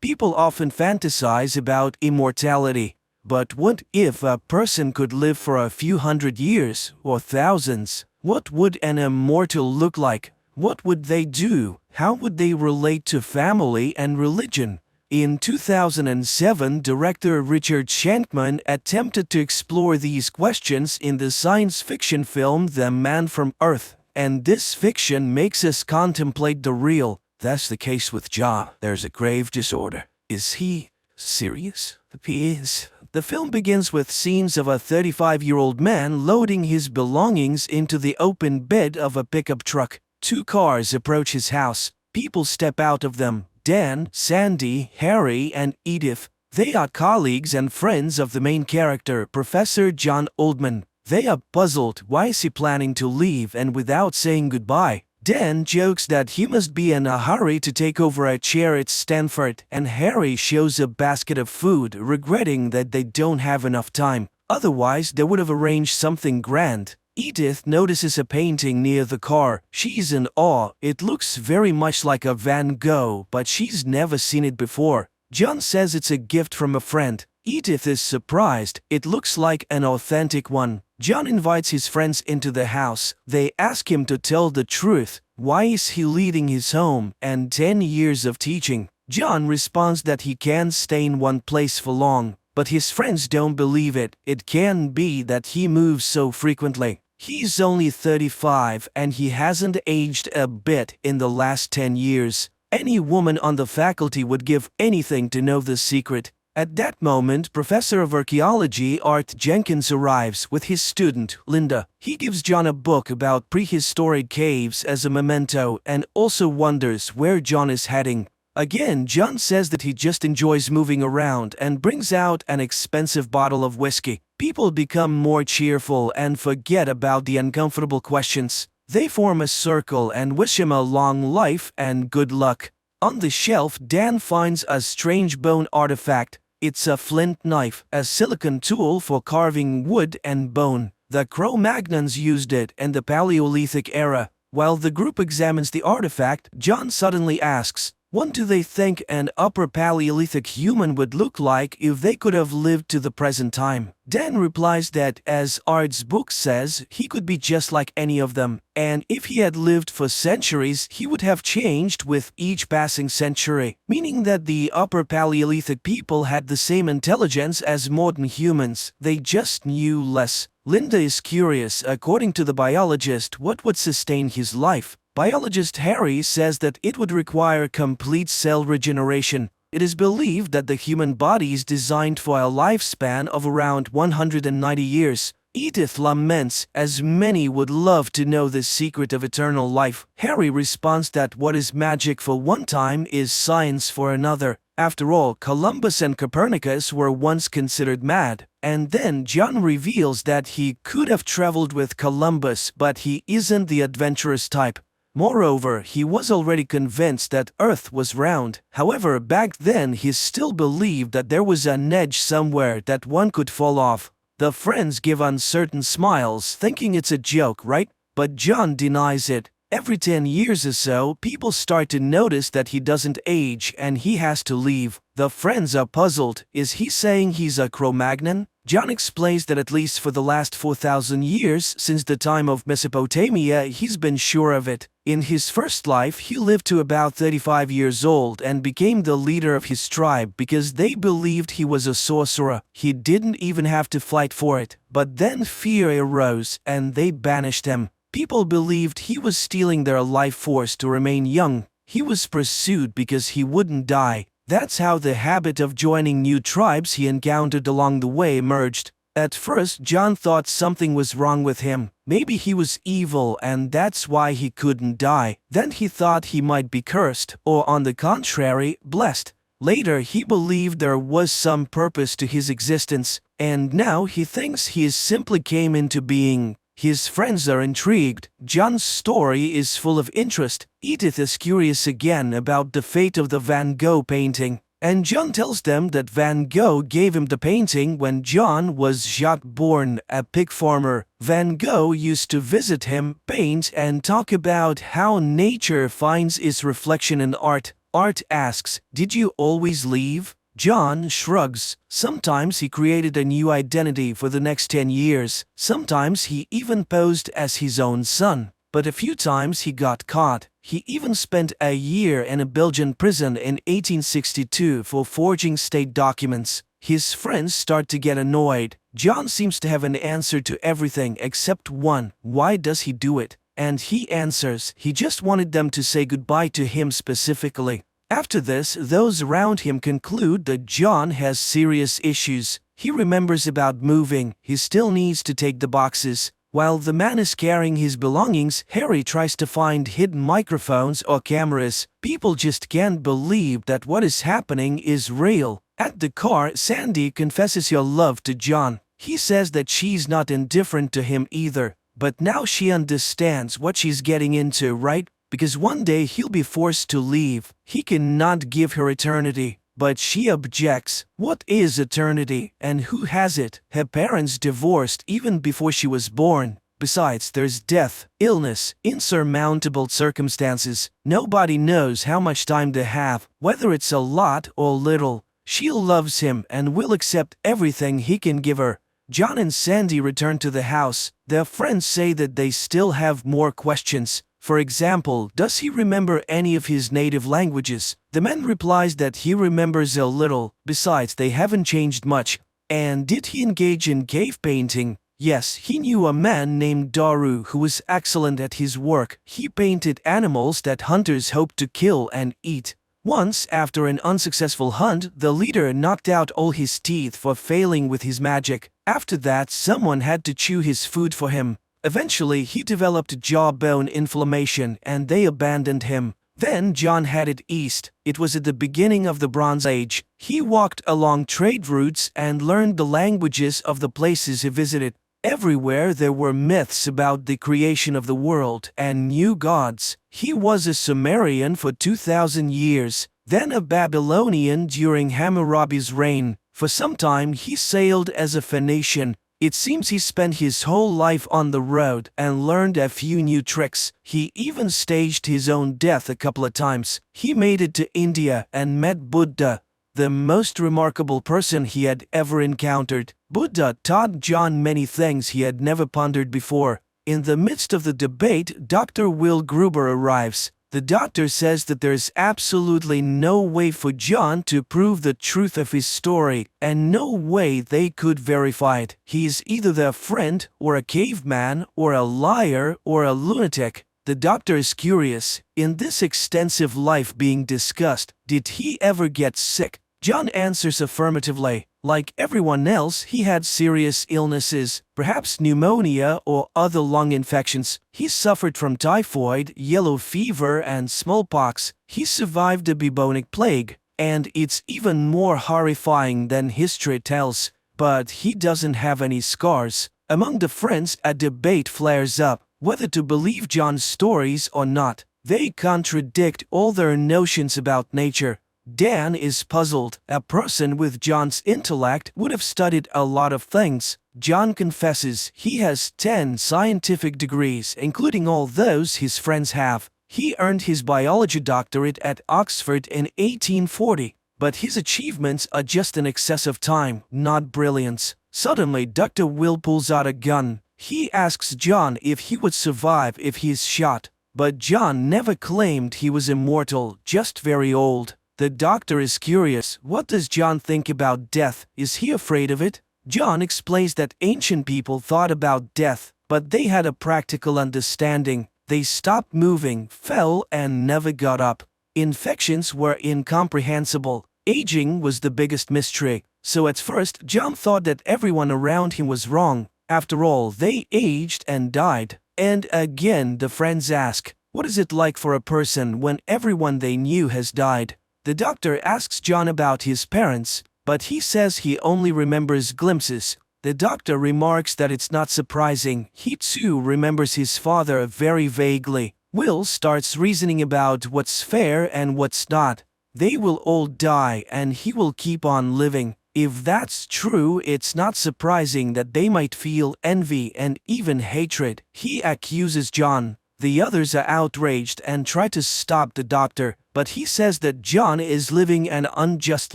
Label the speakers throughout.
Speaker 1: People often fantasize about immortality. But what if a person could live for a few hundred years or thousands? What would an immortal look like? What would they do? How would they relate to family and religion? In 2007, director Richard Shankman attempted to explore these questions in the science fiction film The Man from Earth, and this fiction makes us contemplate the real. That's the case with John. There's a grave disorder. Is he serious? He is. The film begins with scenes of a 35-year-old man loading his belongings into the open bed of a pickup truck. Two cars approach his house. People step out of them. Dan, Sandy, Harry, and Edith. They are colleagues and friends of the main character, Professor John Oldman. They are puzzled. Why is he planning to leave and without saying goodbye? Dan jokes that he must be in a hurry to take over a chair at Stanford, and Harry shows a basket of food, regretting that they don't have enough time. Otherwise, they would have arranged something grand. Edith notices a painting near the car. She's in awe. It looks very much like a Van Gogh, but she's never seen it before. John says it's a gift from a friend. Edith is surprised. It looks like an authentic one. John invites his friends into the house. They ask him to tell the truth. Why is he leaving his home and 10 years of teaching? John responds that he can't stay in one place for long, but his friends don't believe it. It can be that he moves so frequently. He's only 35 and he hasn't aged a bit in the last 10 years. Any woman on the faculty would give anything to know the secret. At that moment, Professor of Archaeology Art Jenkins arrives with his student, Linda. He gives John a book about prehistoric caves as a memento and also wonders where John is heading. Again, John says that he just enjoys moving around and brings out an expensive bottle of whiskey. People become more cheerful and forget about the uncomfortable questions. They form a circle and wish him a long life and good luck. On the shelf, Dan finds a strange bone artifact. It's a flint knife, a silicon tool for carving wood and bone. The Cro-Magnons used it in the Paleolithic era. While the group examines the artifact, John suddenly asks, what do they think an Upper Paleolithic human would look like if they could have lived to the present time? Dan replies that, as Art's book says, he could be just like any of them, and if he had lived for centuries, he would have changed with each passing century, meaning that the Upper Paleolithic people had the same intelligence as modern humans, they just knew less. Linda is curious. According to the biologist, what would sustain his life? Biologist Harry says that it would require complete cell regeneration. It is believed that the human body is designed for a lifespan of around 190 years. Edith laments, as many would love to know the secret of eternal life. Harry responds that what is magic for one time is science for another. After all, Columbus and Copernicus were once considered mad. And then John reveals that he could have traveled with Columbus, but he isn't the adventurous type. Moreover, he was already convinced that Earth was round. However, back then he still believed that there was an edge somewhere that one could fall off. The friends give uncertain smiles, thinking it's a joke, right? But John denies it. Every 10 years or so, people start to notice that he doesn't age and he has to leave. The friends are puzzled. Is he saying he's a Cro-Magnon? John explains that at least for the last 4,000 years, since the time of Mesopotamia, he's been sure of it. In his first life, he lived to about 35 years old and became the leader of his tribe because they believed he was a sorcerer. He didn't even have to fight for it. But then fear arose and they banished him. People believed he was stealing their life force to remain young. He was pursued because he wouldn't die. That's how the habit of joining new tribes he encountered along the way emerged. At first, John thought something was wrong with him. Maybe he was evil and that's why he couldn't die. Then he thought he might be cursed, or on the contrary, blessed. Later, he believed there was some purpose to his existence, and now he thinks he simply came into being. His friends are intrigued. John's story is full of interest. Edith is curious again about the fate of the Van Gogh painting. And John tells them that Van Gogh gave him the painting when John was just born, a pig farmer. Van Gogh used to visit him, paint, and talk about how nature finds its reflection in art. Art asks, "Did you always leave?" John shrugs. Sometimes he created a new identity for the next 10 years. Sometimes he even posed as his own son. But a few times he got caught. He even spent a year in a Belgian prison in 1862 for forging state documents. His friends start to get annoyed. John seems to have an answer to everything except one. Why does he do it? And he answers, he just wanted them to say goodbye to him specifically. After this, those around him conclude that John has serious issues. He remembers about moving. He still needs to take the boxes. While the man is carrying his belongings, Harry tries to find hidden microphones or cameras. People just can't believe that what is happening is real. At the car, Sandy confesses her love to John. He says that she's not indifferent to him either. But now she understands what she's getting into, right? Because one day he'll be forced to leave. He cannot give her eternity. But she objects. What is eternity, and who has it? Her parents divorced even before she was born. Besides, there's death, illness, insurmountable circumstances. Nobody knows how much time they have, whether it's a lot or little. She loves him and will accept everything he can give her. John and Sandy return to the house. Their friends say that they still have more questions. For example, does he remember any of his native languages? The man replies that he remembers a little. Besides, they haven't changed much. And did he engage in cave painting? Yes, he knew a man named Daru who was excellent at his work. He painted animals that hunters hoped to kill and eat. Once, after an unsuccessful hunt, the leader knocked out all his teeth for failing with his magic. After that, someone had to chew his food for him. Eventually, he developed jawbone inflammation and they abandoned him. Then John headed east. It was at the beginning of the Bronze Age. He walked along trade routes and learned the languages of the places he visited. Everywhere there were myths about the creation of the world and new gods. He was a Sumerian for 2,000 years, then a Babylonian during Hammurabi's reign. For some time he sailed as a Phoenician. It seems he spent his whole life on the road and learned a few new tricks. He even staged his own death a couple of times. He made it to India and met Buddha, the most remarkable person he had ever encountered. Buddha taught John many things he had never pondered before. In the midst of the debate, Dr. Will Gruber arrives. The doctor says that there's absolutely no way for John to prove the truth of his story, and no way they could verify it. He's either their friend, or a caveman, or a liar, or a lunatic. The doctor is curious. In this extensive life being discussed, did he ever get sick? John answers affirmatively. Like everyone else, he had serious illnesses, perhaps pneumonia or other lung infections. He suffered from typhoid, yellow fever, and smallpox. He survived the bubonic plague, and it's even more horrifying than history tells. But he doesn't have any scars. Among the friends, a debate flares up, whether to believe John's stories or not. They contradict all their notions about nature. Dan is puzzled. A person with John's intellect would have studied a lot of things. John confesses he has 10 scientific degrees, including all those his friends have. He earned his biology doctorate at Oxford in 1840, but his achievements are just an excess of time, not brilliance. Suddenly, Dr. Will pulls out a gun. He asks John if he would survive if he is shot, but John never claimed he was immortal, just very old. The doctor is curious. What does John think about death? Is he afraid of it? John explains that ancient people thought about death, but they had a practical understanding. They stopped moving, fell, and never got up. Infections were incomprehensible. Aging was the biggest mystery. So at first, John thought that everyone around him was wrong. After all, they aged and died. And again, the friends ask, what is it like for a person when everyone they knew has died? The doctor asks John about his parents, but he says he only remembers glimpses. The doctor remarks that it's not surprising. He too remembers his father very vaguely. Will starts reasoning about what's fair and what's not. They will all die and he will keep on living. If that's true, it's not surprising that they might feel envy and even hatred. He accuses John. The others are outraged and try to stop the doctor, but he says that John is living an unjust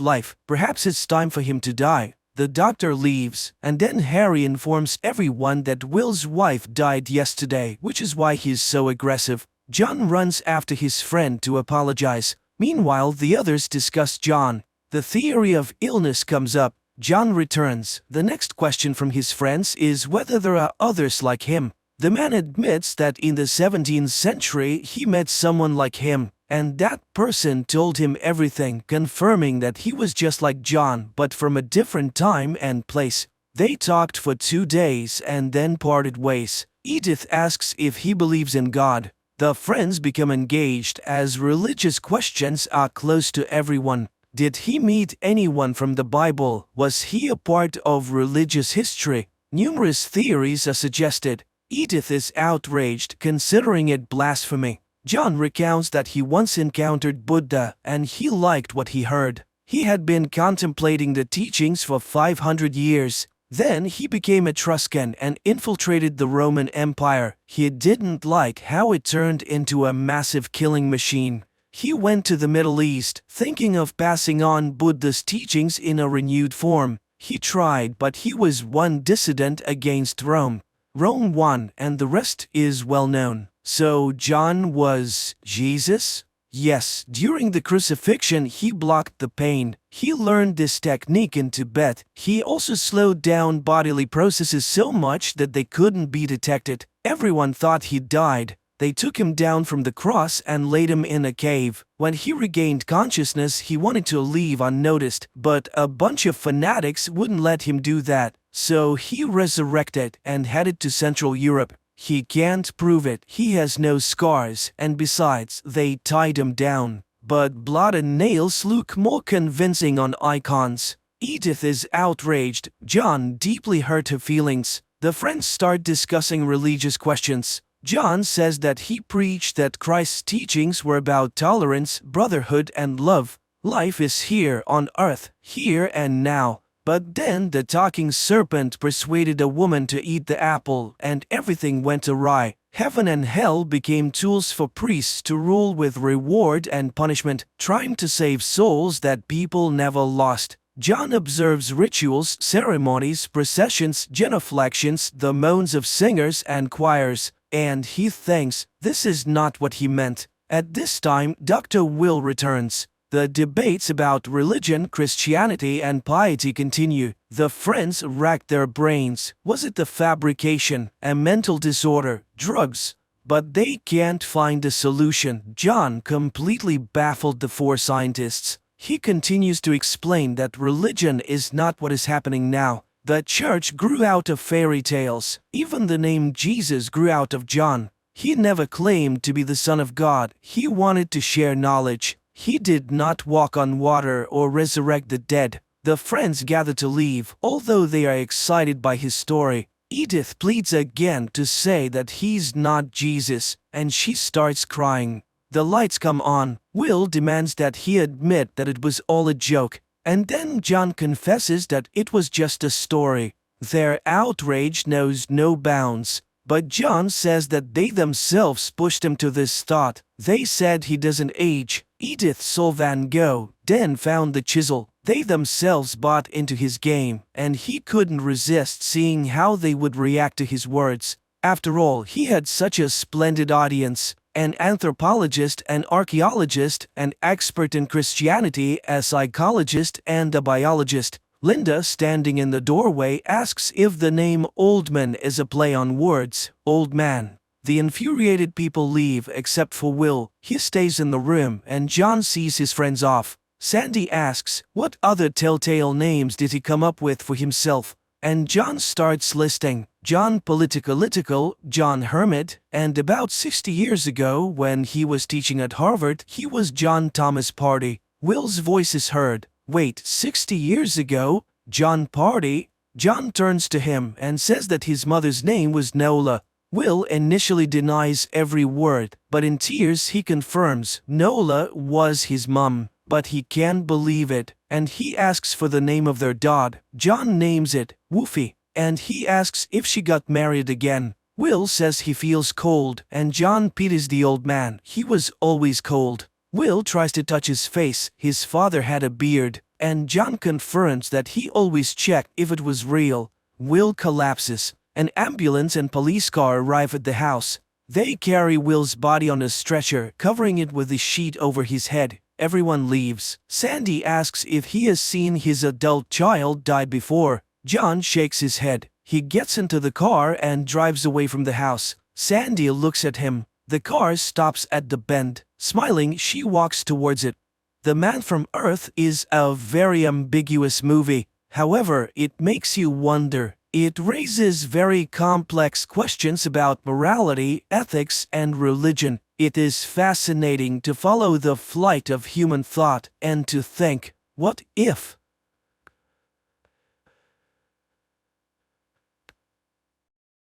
Speaker 1: life. Perhaps it's time for him to die. The doctor leaves, and then Harry informs everyone that Will's wife died yesterday, which is why he's so aggressive. John runs after his friend to apologize. Meanwhile, the others discuss John. The theory of illness comes up. John returns. The next question from his friends is whether there are others like him. The man admits that in the 17th century he met someone like him, and that person told him everything, confirming that he was just like John, but from a different time and place. They talked for 2 days and then parted ways. Edith asks if he believes in God. The friends become engaged as religious questions are close to everyone. Did he meet anyone from the Bible? Was he a part of religious history? Numerous theories are suggested. Edith is outraged, considering it blasphemy. John recounts that he once encountered Buddha and he liked what he heard. He had been contemplating the teachings for 500 years. Then he became Etruscan and infiltrated the Roman Empire. He didn't like how it turned into a massive killing machine. He went to the Middle East, thinking of passing on Buddha's teachings in a renewed form. He tried, but he was one dissident against Rome. Rome won, and the rest is well known. So John was Jesus? Yes, during the crucifixion he blocked the pain. He learned this technique in Tibet. He also slowed down bodily processes so much that they couldn't be detected. Everyone thought he died. They took him down from the cross and laid him in a cave. When he regained consciousness, he wanted to leave unnoticed, but a bunch of fanatics wouldn't let him do that. So he resurrected and headed to Central Europe. He can't prove it, he has no scars, and besides, they tied him down. But blood and nails look more convincing on icons. Edith is outraged. John deeply hurt her feelings. The friends start discussing religious questions. John says that he preached that Christ's teachings were about tolerance, brotherhood, and love. Life is here on earth, here and now. But then the talking serpent persuaded a woman to eat the apple, and everything went awry. Heaven and hell became tools for priests to rule with reward and punishment, trying to save souls that people never lost. John observes rituals, ceremonies, processions, genuflections, the moans of singers and choirs, and he thinks this is not what he meant. At this time, Dr. Will returns. The debates about religion, Christianity, and piety continue. The friends racked their brains. Was it the fabrication, a mental disorder, drugs? But they can't find a solution. John completely baffled the 4 scientists. He continues to explain that religion is not what is happening now. The church grew out of fairy tales. Even the name Jesus grew out of John. He never claimed to be the Son of God. He wanted to share knowledge. He did not walk on water or resurrect the dead. The friends gather to leave, although they are excited by his story. Edith pleads again to say that he's not Jesus, and she starts crying. The lights come on. Will demands that he admit that it was all a joke, and then John confesses that it was just a story. Their outrage knows no bounds. But John says that they themselves pushed him to this thought. They said he doesn't age. Edith saw Van Gogh, then found the chisel. They themselves bought into his game, and he couldn't resist seeing how they would react to his words. After all, he had such a splendid audience. An anthropologist, an archaeologist, an expert in Christianity, a psychologist, and a biologist. Linda, standing in the doorway, asks if the name Oldman is a play on words, old man. The infuriated people leave except for Will. He stays in the room and John sees his friends off. Sandy asks, what other telltale names did he come up with for himself? And John starts listing. John Political, John Hermit, and about 60 years ago when he was teaching at Harvard, he was John Thomas Party. Will's voice is heard. Wait, 60 years ago? John Party? John turns to him and says that his mother's name was Nola. Will initially denies every word, but in tears he confirms Nola was his mum. But he can't believe it, and he asks for the name of their dog. John names it Woofy, and he asks if she got married again. Will says he feels cold, and John pities the old man. He was always cold. Will tries to touch his face. His father had a beard, and John confirms that he always checked if it was real. Will collapses. An ambulance and police car arrive at the house. They carry Will's body on a stretcher, covering it with a sheet over his head. Everyone leaves. Sandy asks if he has seen his adult child die before. John shakes his head. He gets into the car and drives away from the house. Sandy looks at him. The car stops at the bend. Smiling, she walks towards it. The Man from Earth is a very ambiguous movie. However, it makes you wonder. It raises very complex questions about morality, ethics, and religion. It is fascinating to follow the flight of human thought and to think, what if?